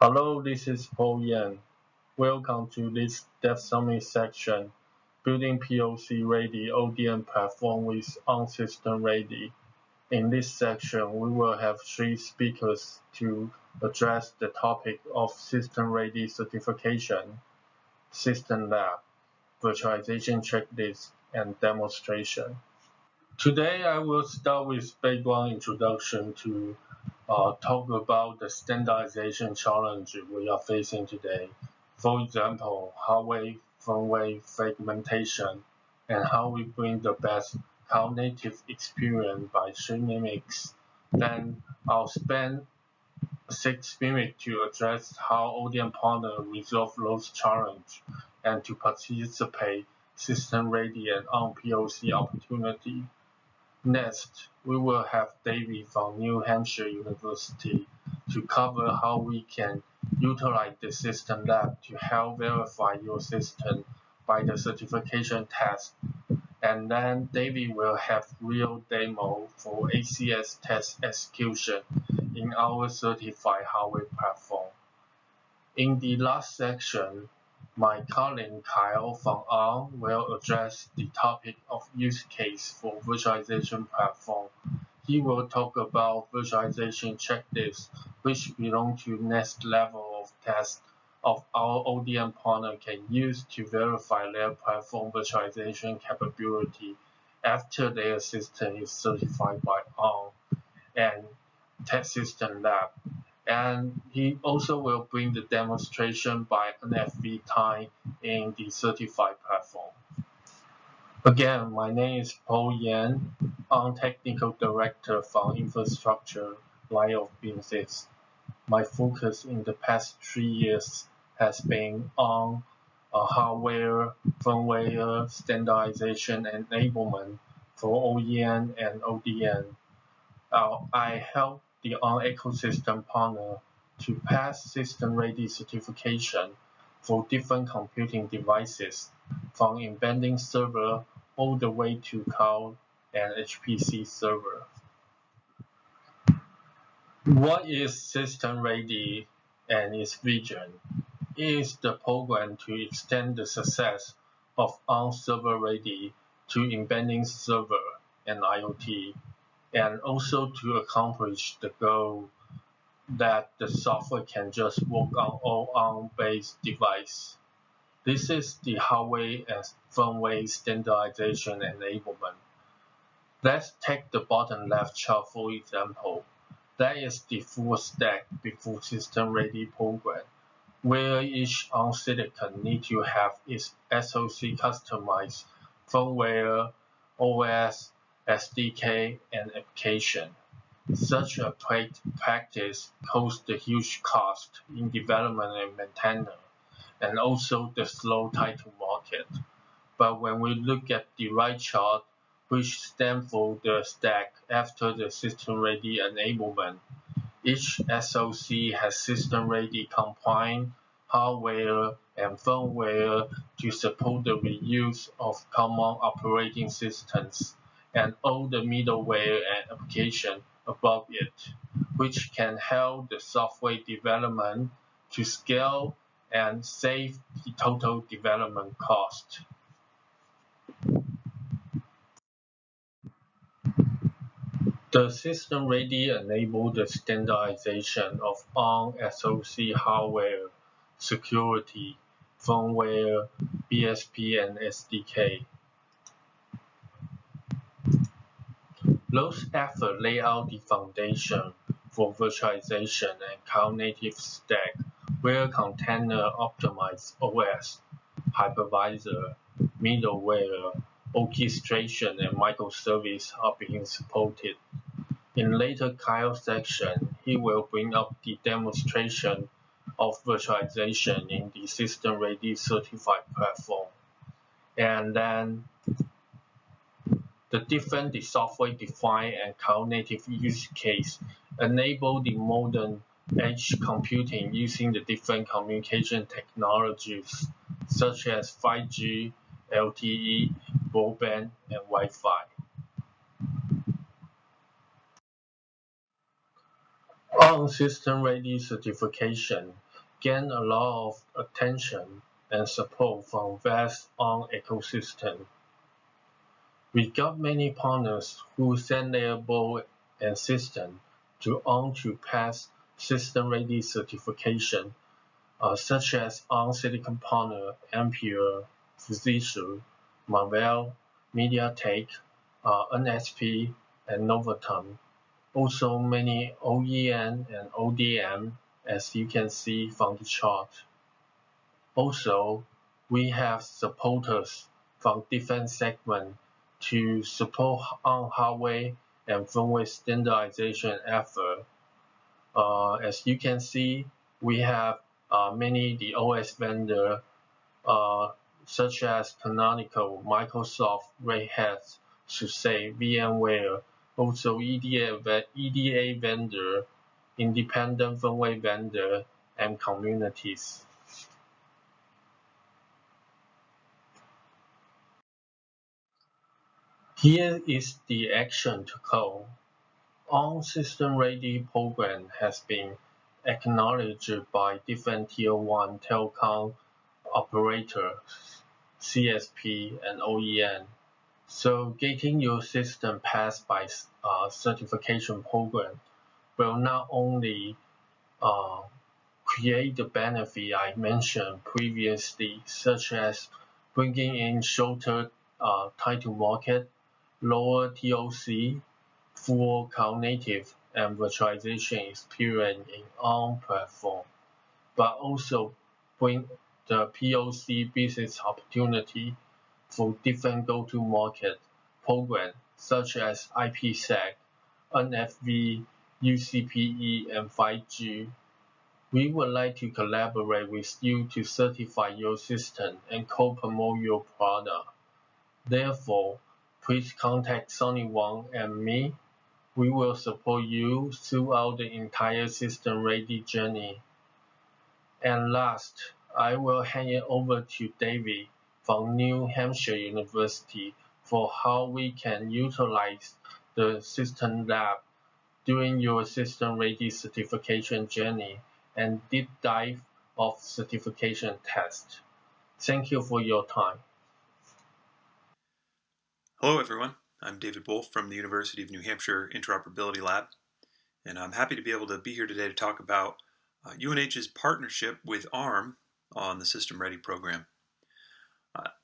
Hello, this is Paul Yan. Welcome to this Dev Summit section, Building PoC-ready ODM platform with SystemReady. In this section, we will have 3 speakers to address the topic of SystemReady certification, System Lab, virtualization checklist, and demonstration. Today, I will start with background introduction to talk about the standardization challenge we are facing today. For example, hardware firmware fragmentation and how we bring the best cloud-native experience by 3 minutes. Then I'll spend 6 minutes to address how ODM partners resolve those challenges and to participate system-ready and on-POC opportunity. Next, we will have David from New Hampshire University to cover how we can utilize the System Lab to help verify your system by the certification test. And then David will have real demo for ACS test execution in our certified hardware platform. In the last section, my colleague Kyle from ARM will address the topic of use case for virtualization platform. He will talk about virtualization checklists, which belong to next level of test of our ODM partner can use to verify their platform virtualization capability after their system is certified by ARM and Test System Lab. And he also will bring the demonstration by NFV time in the certified platform. Again, my name is Paul Yan. I'm Technical Director from Infrastructure line of business. My focus in the past 3 years has been on hardware, firmware, standardization, and enablement for OEM and ODM. I help the ON ecosystem partner to pass system-ready certification for different computing devices, from embedding server all the way to cloud and HPC server. What is system-ready and its vision? It is the program to extend the success of ON server-ready to embedding server and IoT, and also to accomplish the goal that the software can just work on all ARM-based devices. This is the hardware and firmware standardization enablement. Let's take the bottom left chart for example. That is the full stack before system-ready program, where each ARM silicon needs to have its SoC customized firmware, OS, SDK, and application. Such a practice poses a huge cost in development and maintenance, and also the slow time to market. But when we look at the right chart, which stands for the stack after the system-ready enablement, each SoC has system-ready compliant hardware and firmware to support the reuse of common operating systems and all the middleware and application above it, which can help the software development to scale and save the total development cost. The system-ready enables the standardization of ARM SoC hardware, security, firmware, BSP, and SDK. Those efforts lay out the foundation for virtualization and cloud-native stack, where container-optimized OS, hypervisor, middleware, orchestration, and microservice are being supported. In later Kyle's section, he will bring up the demonstration of virtualization in the system-ready certified platform. And then the different software-defined and cloud-native use case enable the modern edge computing using the different communication technologies such as 5G, LTE, broadband, and Wi-Fi. On system-ready certification, gained a lot of attention and support from vast ARM ecosystem. We got many partners who send their board and system to ARM to pass SystemReady certification, such as ARM Silicon Partner, Ampere, Fujitsu, Marvell, MediaTek, NSP, and Novaton. Also many OEM and ODM, as you can see from the chart. Also, we have supporters from different segments to support on hardware and firmware standardization effort. As you can see, we have many the OS vendor such as Canonical, Microsoft, Red Hat, should say VMware, also EDA vendor, independent firmware vendor, and communities. Here is the action to call. All SystemReady program has been acknowledged by different Tier 1 telecom operators, CSP, and OEM. So getting your system passed by certification program will not only create the benefit I mentioned previously, such as bringing in shorter time to market, lower TOC, full cloud native, and virtualization experience in ARM platform, but also bring the PoC business opportunity for different go-to-market programs such as IPsec, NFV, UCPE, and 5G. We would like to collaborate with you to certify your system and co-promote your product. Therefore, please contact Sonny Wang and me. We will support you throughout the entire SystemReady journey. And last, I will hand it over to David from New Hampshire University for how we can utilize the System Lab during your SystemReady certification journey and deep dive of certification test. Thank you for your time. Hello everyone, I'm David Wolf from the University of New Hampshire Interoperability Lab, and I'm happy to be able to be here today to talk about UNH's partnership with ARM on the SystemReady program.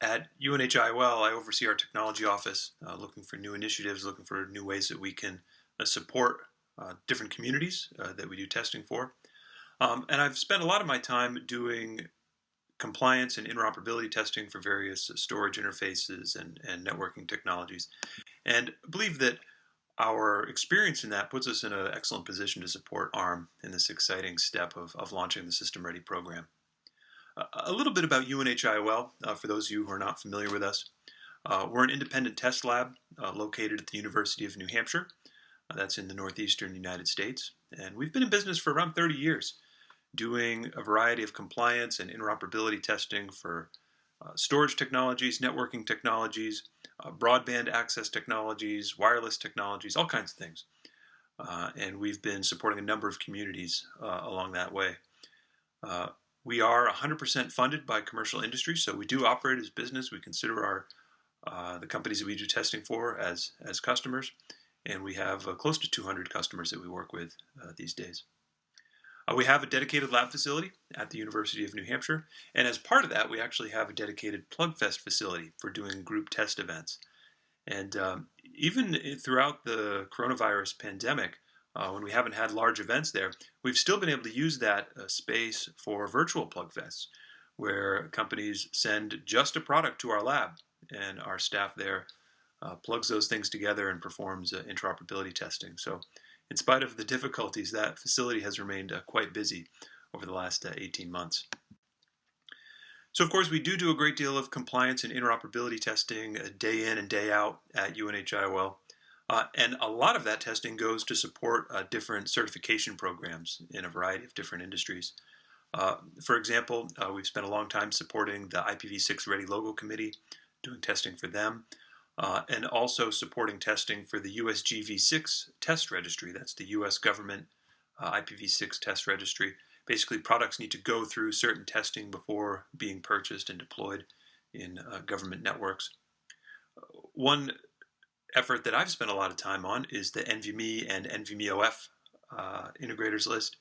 At UNH-IOL, I oversee our technology office, looking for new initiatives, looking for new ways that we can support different communities that we do testing for. And I've spent a lot of my time doing compliance and interoperability testing for various storage interfaces and networking technologies, and believe that our experience in that puts us in an excellent position to support ARM in this exciting step of launching the SystemReady program. A little bit about UNH-IOL, for those of you who are not familiar with us. We're an independent test lab located at the University of New Hampshire. That's in the northeastern United States, and we've been in business for around 30 years. Doing a variety of compliance and interoperability testing for storage technologies, networking technologies, broadband access technologies, wireless technologies, all kinds of things. And we've been supporting a number of communities along that way. We are 100% funded by commercial industry, so we do operate as business. We consider the companies that we do testing for as customers, and we have close to 200 customers that we work with these days. We have a dedicated lab facility at the University of New Hampshire, and as part of that, we actually have a dedicated PlugFest facility for doing group test events. And even throughout the coronavirus pandemic, when we haven't had large events there, we've still been able to use that space for virtual PlugFests, where companies send just a product to our lab, and our staff there plugs those things together and performs interoperability testing. So in spite of the difficulties, that facility has remained quite busy over the last 18 months. So of course, we do a great deal of compliance and interoperability testing day in and day out at UNH-IOL. And a lot of that testing goes to support different certification programs in a variety of different industries. For example, we've spent a long time supporting the IPv6-ready logo committee, doing testing for them. And also supporting testing for the USGV6 test registry. That's the US government IPv6 test registry. Basically, products need to go through certain testing before being purchased and deployed in government networks. One effort that I've spent a lot of time on is the NVMe and NVMe-OF integrators list.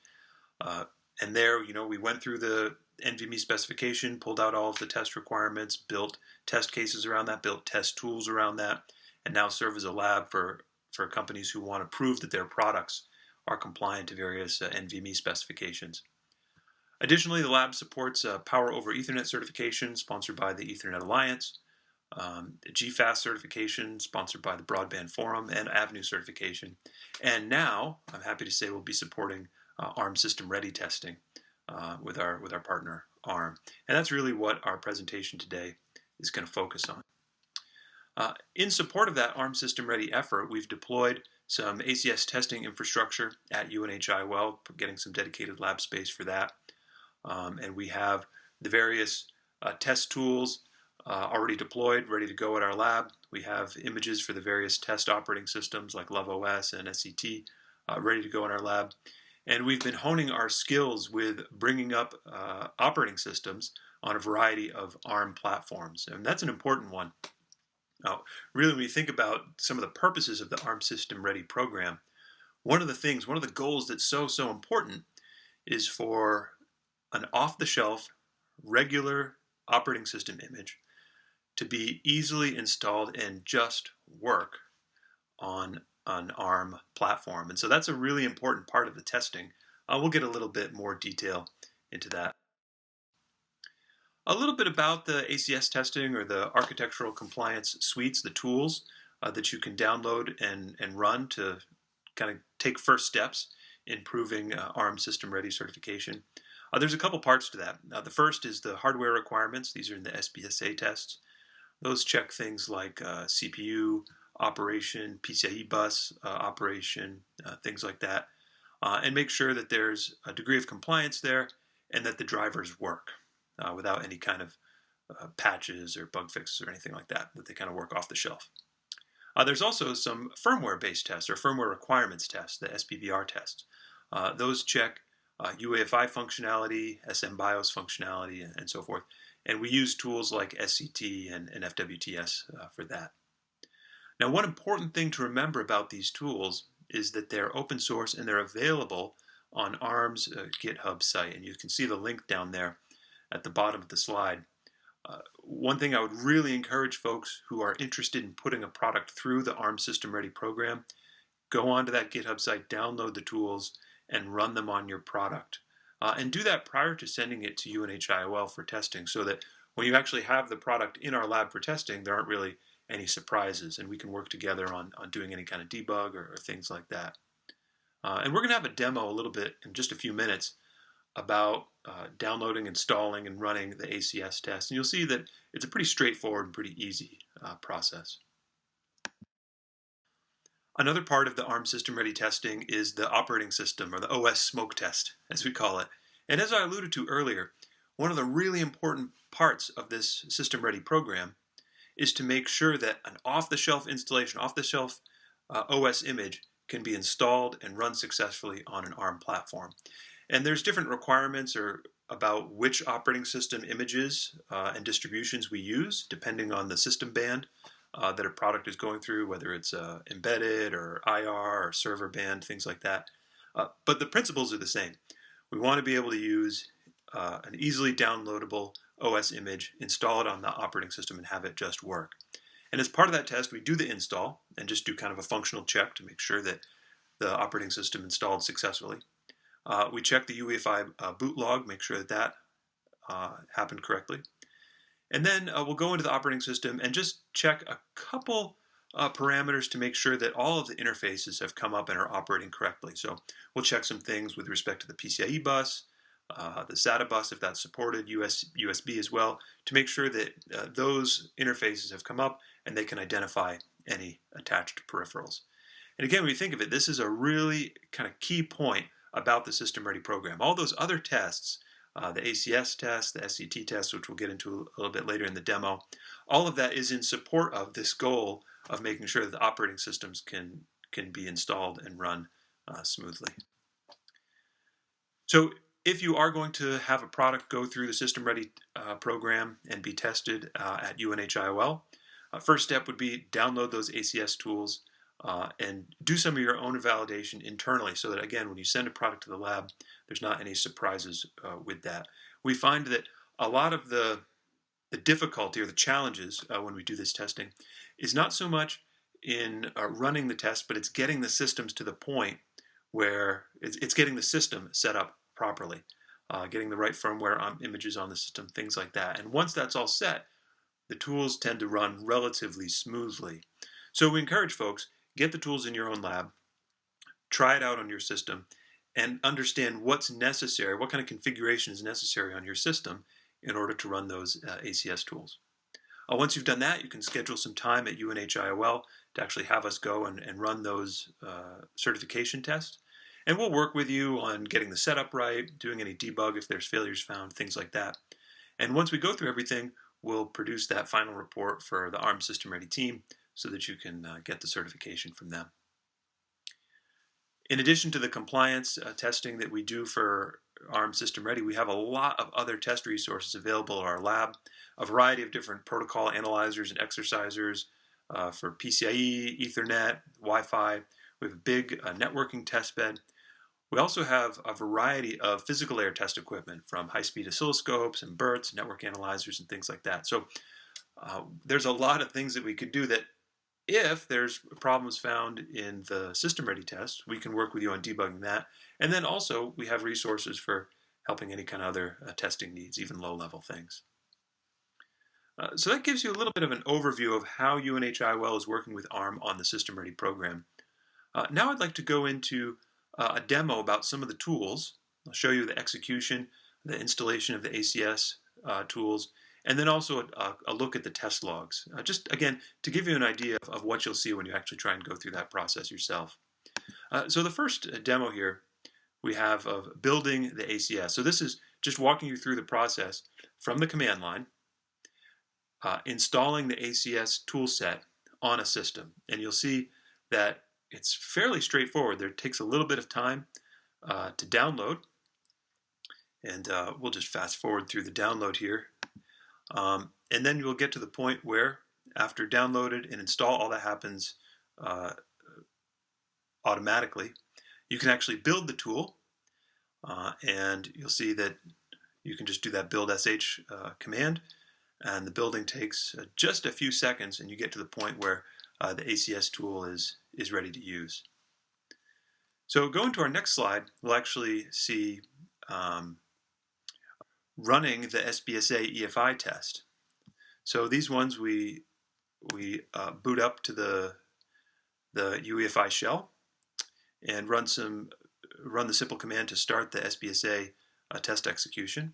And there, we went through the NVMe specification, pulled out all of the test requirements, built test cases around that, built test tools around that, and now serve as a lab for companies who want to prove that their products are compliant to various NVMe specifications. Additionally, the lab supports Power over Ethernet certification sponsored by the Ethernet Alliance, the GFAS certification sponsored by the Broadband Forum, and Avenue certification. And now, I'm happy to say we'll be supporting ARM SystemReady testing with our partner ARM. And that's really what our presentation today is going to focus on. In support of that ARM SystemReady effort, we've deployed some ACS testing infrastructure at UNHIDO, getting some dedicated lab space for that. And we have the various test tools already deployed, ready to go at our lab. We have images for the various test operating systems like LoveOS and SCT ready to go in our lab. And we've been honing our skills with bringing up operating systems on a variety of ARM platforms. And that's an important one. Now, really, when you think about some of the purposes of the ARM SystemReady program, one of the goals that's so important is for an off-the-shelf, regular operating system image to be easily installed and just work on an ARM platform. And so that's a really important part of the testing. We'll get a little bit more detail into that. A little bit about the ACS testing, or the architectural compliance suites, the tools that you can download and run to kind of take first steps in proving ARM SystemReady certification. There's a couple parts to that. The first is the hardware requirements. These are in the SBSA tests. Those check things like CPU operation, PCIe bus operation, things like that, and make sure that there's a degree of compliance there and that the drivers work without any kind of patches or bug fixes or anything like that, that they kind of work off the shelf. There's also some firmware-based tests, or firmware requirements tests, the SPVR tests. Those check UEFI functionality, SMBIOS functionality, and so forth. And we use tools like SCT and FWTS for that. Now, one important thing to remember about these tools is that they're open source and they're available on ARM's GitHub site. And you can see the link down there at the bottom of the slide. One thing I would really encourage folks who are interested in putting a product through the ARM SystemReady program, go onto that GitHub site, download the tools, and run them on your product. And do that prior to sending it to UNHIDO for testing, so that when you actually have the product in our lab for testing, there aren't really any surprises, and we can work together on doing any kind of debug or things like that. And we're going to have a demo a little bit in just a few minutes about downloading, installing, and running the ACS test. And you'll see that it's a pretty straightforward and pretty easy process. Another part of the ARM SystemReady testing is the operating system, or the OS smoke test, as we call it. And as I alluded to earlier, one of the really important parts of this SystemReady program is to make sure that an off-the-shelf installation, off-the-shelf OS image can be installed and run successfully on an ARM platform. And there's different requirements about which operating system images and distributions we use, depending on the system band that a product is going through, whether it's embedded or IR or server band, things like that. But the principles are the same. We want to be able to use an easily downloadable OS image, install it on the operating system, and have it just work. And as part of that test, we do the install and just do kind of a functional check to make sure that the operating system installed successfully. We check the UEFI boot log, make sure that that happened correctly. And then we'll go into the operating system and just check a couple parameters to make sure that all of the interfaces have come up and are operating correctly. So we'll check some things with respect to the PCIe bus, the SATA bus if that's supported, USB as well, to make sure that those interfaces have come up and they can identify any attached peripherals. And again, when you think of it, this is a really kind of key point about the SystemReady program. All those other tests, the ACS test, the SCT test, which we'll get into a little bit later in the demo, all of that is in support of this goal of making sure that the operating systems can be installed and run smoothly. So if you are going to have a product go through the SystemReady program and be tested at UNHIDO, first step would be download those ACS tools and do some of your own validation internally so that, again, when you send a product to the lab, there's not any surprises with that. We find that a lot of the difficulty or the challenges when we do this testing is not so much in running the test, but it's getting the systems to the point where it's getting the system set up properly, getting the right firmware images on the system, things like that. And once that's all set, the tools tend to run relatively smoothly. So we encourage folks, get the tools in your own lab, try it out on your system, and understand what's necessary, what kind of configuration is necessary on your system in order to run those ACS tools. Once you've done that, you can schedule some time at UNHIDO to actually have us go and run those certification tests. And we'll work with you on getting the setup right, doing any debug if there's failures found, things like that. And once we go through everything, we'll produce that final report for the ARM SystemReady team so that you can get the certification from them. In addition to the compliance testing that we do for ARM SystemReady, we have a lot of other test resources available in our lab, a variety of different protocol analyzers and exercisers for PCIe, Ethernet, Wi-Fi. We have a big networking test bed. We also have a variety of physical layer test equipment, from high-speed oscilloscopes and BERTs, network analyzers, and things like that. So there's a lot of things that we could do that, if there's problems found in the SystemReady test, we can work with you on debugging that. And then also we have resources for helping any kind of other testing needs, even low-level things. So that gives you a little bit of an overview of how UNHIDO is working with ARM on the SystemReady program. Now I'd like to go into a demo about some of the tools. I'll show you the execution, the installation of the ACS tools, and then also a look at the test logs. Just, again, to give you an idea of what you'll see when you actually try and go through that process yourself. So the first demo here we have of building the ACS. So this is just walking you through the process from the command line, installing the ACS tool set on a system. And you'll see that it's fairly straightforward. There takes a little bit of time to download. And we'll just fast forward through the download here. And then you'll get to the point where, after downloaded and install, all that happens automatically. You can actually build the tool, and you'll see that you can just do that build sh command, and the building takes just a few seconds, and you get to the point where the ACS tool is ready to use. So going to our next slide, we'll actually see running the SBSA EFI test. So these ones we boot up to the UEFI shell and run the simple command to start the SBSA test execution.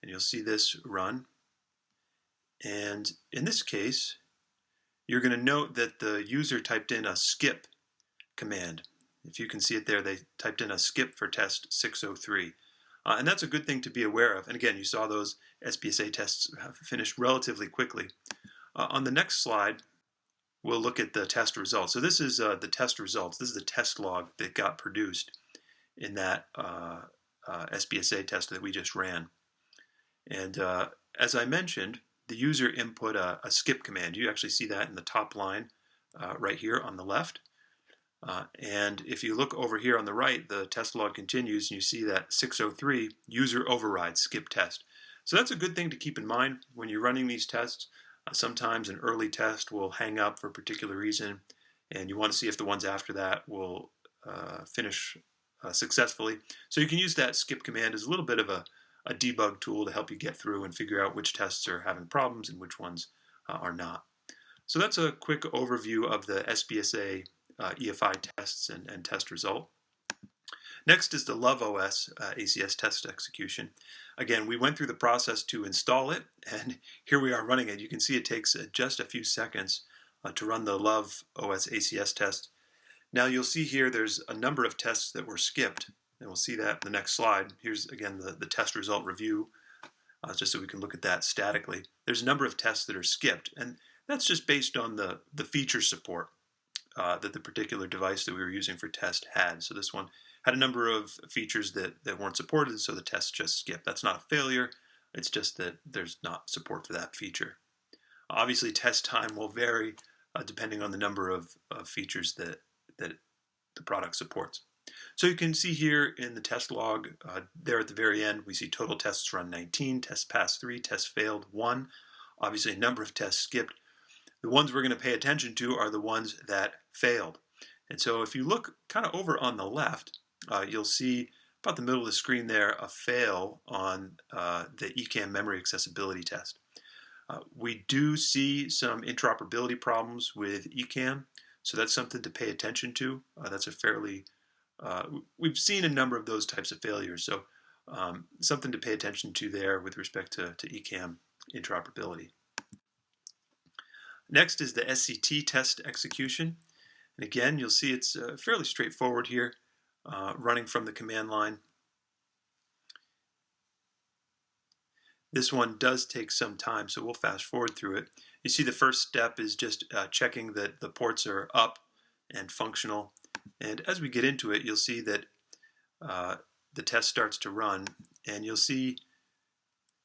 And you'll see this run. And in this case, you're going to note that the user typed in a skip command. If you can see it there, they typed in a skip for test 603. And that's a good thing to be aware of. And again, you saw those SBSA tests have finished relatively quickly. On the next slide, we'll look at the test results. So this is the test results. This is the test log that got produced in that SBSA test that we just ran. And as I mentioned, the user input a skip command. You actually see that in the top line right here on the left. And if you look over here on the right, the test log continues, and you see that 603 user override skip test. So that's a good thing to keep in mind when you're running these tests. Sometimes an early test will hang up for a particular reason, and you want to see if the ones after that will finish successfully. So you can use that skip command as a little bit of a debug tool to help you get through and figure out which tests are having problems and which ones are not. So that's a quick overview of the SBSA EFI tests and test result. Next is the LoveOS ACS test execution. Again, we went through the process to install it, and here we are running it. You can see it takes just a few seconds to run the LoveOS ACS test. Now you'll see here there's a number of tests that were skipped, and we'll see that in the next slide. Here's again the test result review, just so we can look at that statically. There's a number of tests that are skipped, and that's just based on the feature support that the particular device that we were using for test had. So this one had a number of features that weren't supported, so the test just skipped. That's not a failure, it's just that there's not support for that feature. Obviously, test time will vary depending on the number of features that the product supports. So you can see here in the test log, there at the very end, we see total tests run 19, tests passed 3, tests failed 1. Obviously, a number of tests skipped. The ones we're going to pay attention to are the ones that failed. And so if you look kind of over on the left, you'll see about the middle of the screen there a fail on the ECAM memory accessibility test. We do see some interoperability problems with ECAM, so that's something to pay attention to. That's a fairly, we've seen a number of those types of failures, so something to pay attention to there with respect to ECAM interoperability. Next is the SCT test execution. And again, you'll see it's fairly straightforward here, running from the command line. This one does take some time, so we'll fast forward through it. You see the first step is just checking that the ports are up and functional. And as we get into it, you'll see that the test starts to run, and you'll see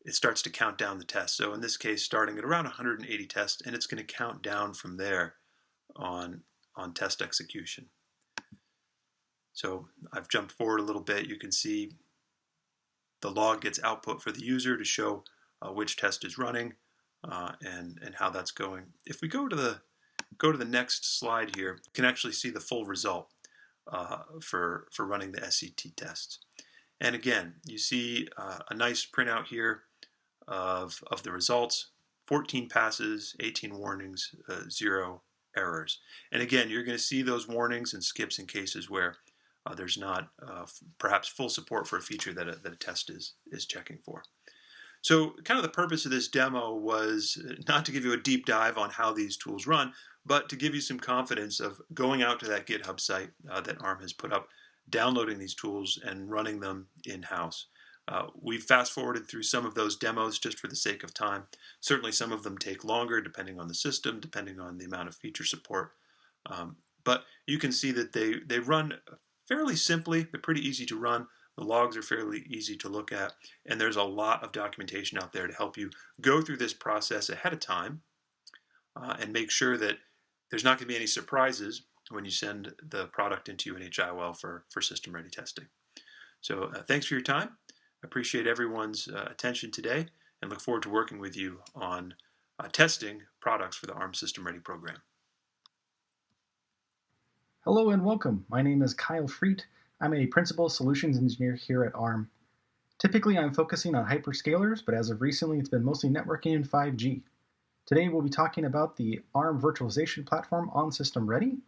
it starts to count down the tests. So in this case, starting at around 180 tests, and it's going to count down from there on test execution. So I've jumped forward a little bit. You can see the log gets output for the user to show which test is running and how that's going. If we go to the next slide here, you can actually see the full result for running the SCT tests. And again, you see a nice printout here of the results: 14 passes, 18 warnings, 0 errors. And again, you're going to see those warnings and skips in cases where there's not perhaps full support for a feature that a test is checking for. So kind of the purpose of this demo was not to give you a deep dive on how these tools run, but to give you some confidence of going out to that GitHub site that ARM has put up, downloading these tools and running them in-house. We've fast forwarded through some of those demos just for the sake of time. Certainly some of them take longer depending on the system, depending on the amount of feature support. But you can see that they run fairly simply. They're pretty easy to run. The logs are fairly easy to look at, and there's a lot of documentation out there to help you go through this process ahead of time and make sure that there's not going to be any surprises when you send the product into UNHIDO for system-ready testing. So thanks for your time. I appreciate everyone's attention today and look forward to working with you on testing products for the ARM System Ready program. Hello and welcome. My name is Kyle Freet. I'm a Principal Solutions Engineer here at ARM. Typically, I'm focusing on hyperscalers, but as of recently, it's been mostly networking and 5G. Today, we'll be talking about the ARM virtualization platform on SystemReady.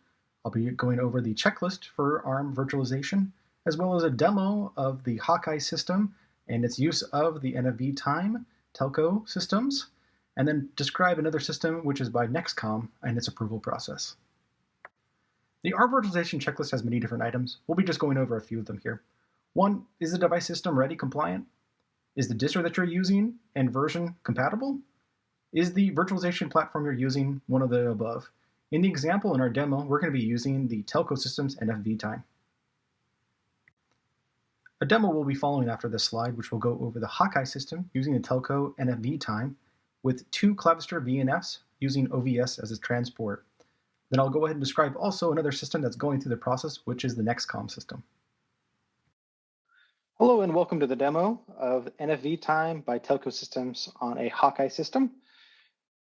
I'll be going over the checklist for ARM virtualization, as well as a demo of the Hawkeye system and its use of the NFV time telco systems, and then describe another system which is by Nexcom and its approval process. The ARM virtualization checklist has many different items. We'll be just going over a few of them here. One, is the device system ready compliant? Is the distro that you're using and version compatible? Is the virtualization platform you're using one of the above? In the example in our demo, we're going to be using the telco system's NFV time. A demo will be following after this slide, which will go over the Hawkeye system using the telco NFV time with 2 Clavister VNFs using OVS as its transport. Then I'll go ahead and describe also another system that's going through the process, which is the Nexcom system. Hello and welcome to the demo of NFV time by telco systems on a Hawkeye system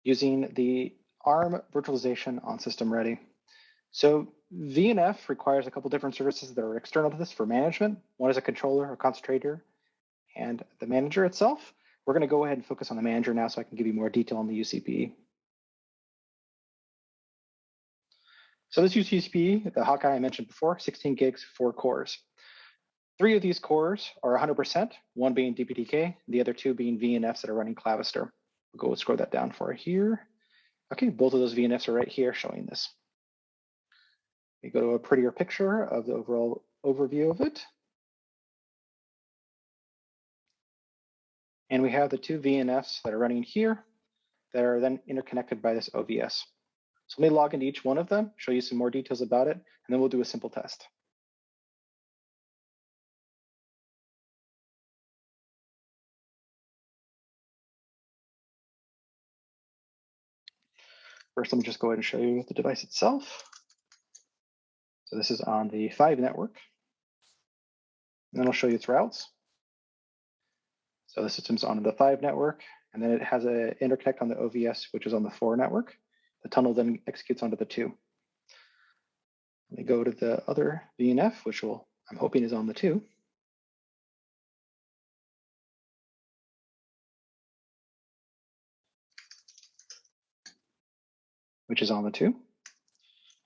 using the ARM virtualization on SystemReady. So VNF requires a couple different services that are external to this for management. One is a controller, a concentrator, and the manager itself. We're going to go ahead and focus on the manager now so I can give you more detail on the UCP. So this UCP, the Hawkeye I mentioned before, 16 gigs, 4 cores. 3 of these cores are 100%, one being DPTK, the other 2 being VNFs that are running Clavister. We'll go scroll that down for here. Okay, both of those VNFs are right here showing this. We go to a prettier picture of the overall overview of it. And we have the 2 VNFs that are running here that are then interconnected by this OVS. So let me log into each one of them, show you some more details about it, and then we'll do a simple test. First, let me just go ahead and show you the device itself. So this is on the 5 network. And then I'll show you its routes. So the system's on the 5 network, and then it has an interconnect on the OVS, which is on the 4 network. The tunnel then executes onto the 2. Let me go to the other VNF, which I'm hoping is on the 2. Which is on the 2.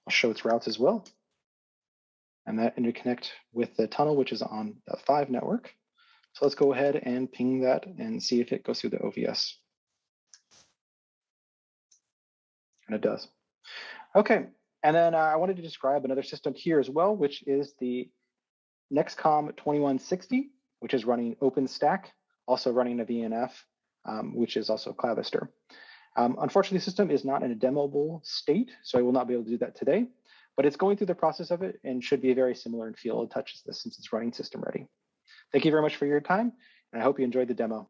I'll show its routes as well. And that interconnect with the tunnel, which is on the 5 network. So let's go ahead and ping that and see if it goes through the OVS. And it does. Okay, and then I wanted to describe another system here as well, which is the Nexcom 2160, which is running OpenStack, also running a VNF, which is also Clavister. Unfortunately, the system is not in a demoable state, so I will not be able to do that today, but it's going through the process of it and should be very similar in feel. It touches this since it's running SystemReady. Thank you very much for your time, and I hope you enjoyed the demo.